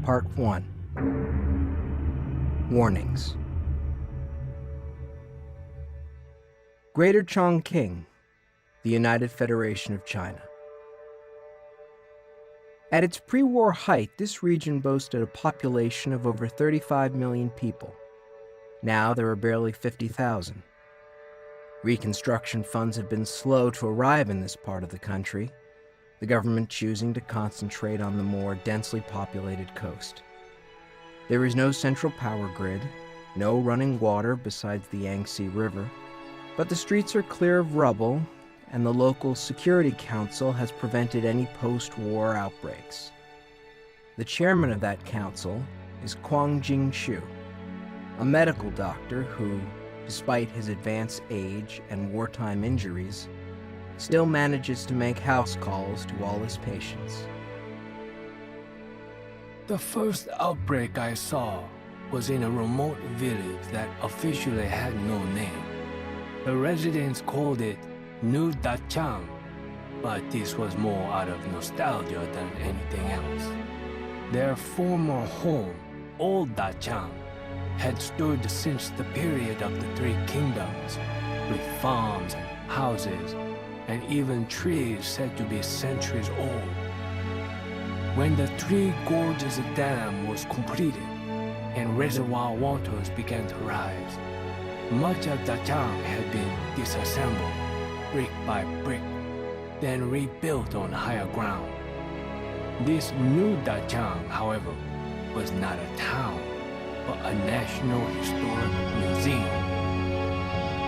Part 1. Warnings. Greater Chongqing, the United Federation of China. At its pre-war height, this region boasted a population of over 35 million people. Now there are barely 50,000. Reconstruction funds have been slow to arrive in this part of the country, the government choosing to concentrate on the more densely populated coast. There is no central power grid, no running water besides the Yangtze River, but the streets are clear of rubble, and the local Security Council has prevented any post-war outbreaks. The chairman of that council is Kwang Jing-shu, a medical doctor who, despite his advanced age and wartime injuries, still manages to make house calls to all his patients. The first outbreak I saw was in a remote village that officially had no name. The residents called it New Dachang, but this was more out of nostalgia than anything else. Their former home, Old Dachang, had stood since the period of the Three Kingdoms, with farms and houses, and even trees said to be centuries old. When the Three Gorges Dam was completed and reservoir waters began to rise, much of Dachang had been disassembled, brick by brick, then rebuilt on higher ground. This new Dachang, however, was not a town, but a National Historic Museum.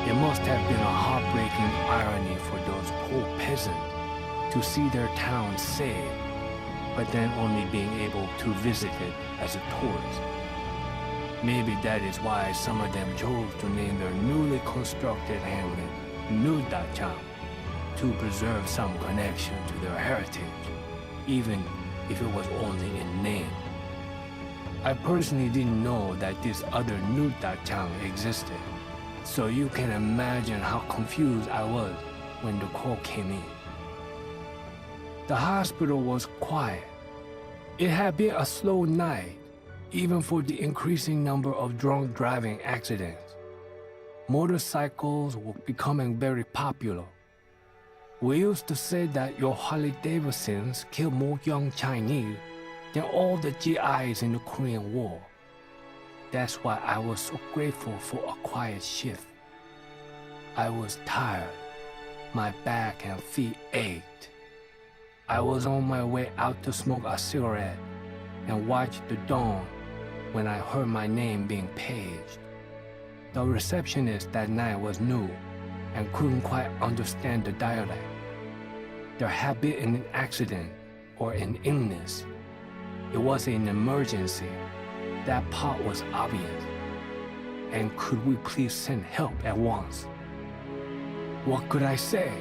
It must have been a heartbreaking irony for those poor peasants to see their town saved, but then only being able to visit it as a tourist. Maybe that is why some of them chose to name their newly constructed hamlet New Dachang, to preserve some connection to their heritage, even if it was only in name. I personally didn't know that this other New Dachang existed, so you can imagine how confused I was when the call came in. The hospital was quiet. It had been a slow night, even for the increasing number of drunk driving accidents. Motorcycles were becoming very popular. We used to say that your Harley-Davidsons killed more young Chinese than all the GIs in the Korean War. That's why I was so grateful for a quiet shift. I was tired. My back and feet ached. I was on my way out to smoke a cigarette and watch the dawn when I heard my name being paged. The receptionist that night was new and couldn't quite understand the dialect. There had been an accident or an illness. It was an emergency. That part was obvious. And could we please send help at once? What could I say?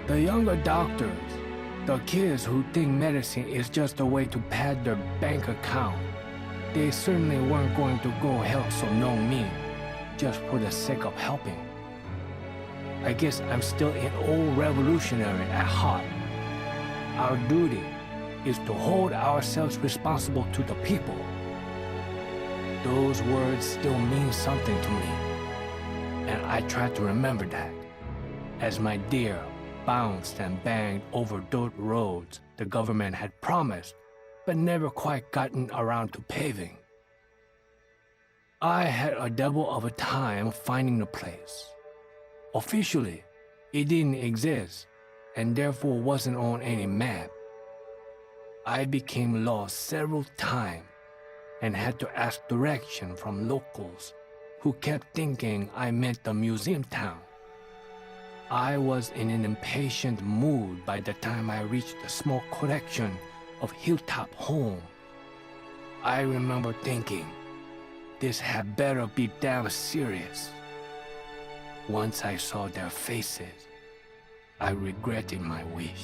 The younger doctors, the kids who think medicine is just a way to pad their bank account, they certainly weren't going to go help some known me just for the sake of helping. I guess I'm still an old revolutionary at heart. Our duty is to hold ourselves responsible to the people. Those words still mean something to me, and I try to remember that as my deer bounced and banged over dirt roads the government had promised but never quite gotten around to paving. I had a devil of a time finding the place. Officially, it didn't exist and therefore wasn't on any map. I became lost several times and had to ask direction from locals who kept thinking I meant the museum town. I was in an impatient mood by the time I reached the small collection of hilltop homes. I remember thinking, this had better be damn serious. Once I saw their faces, I regretted my wish.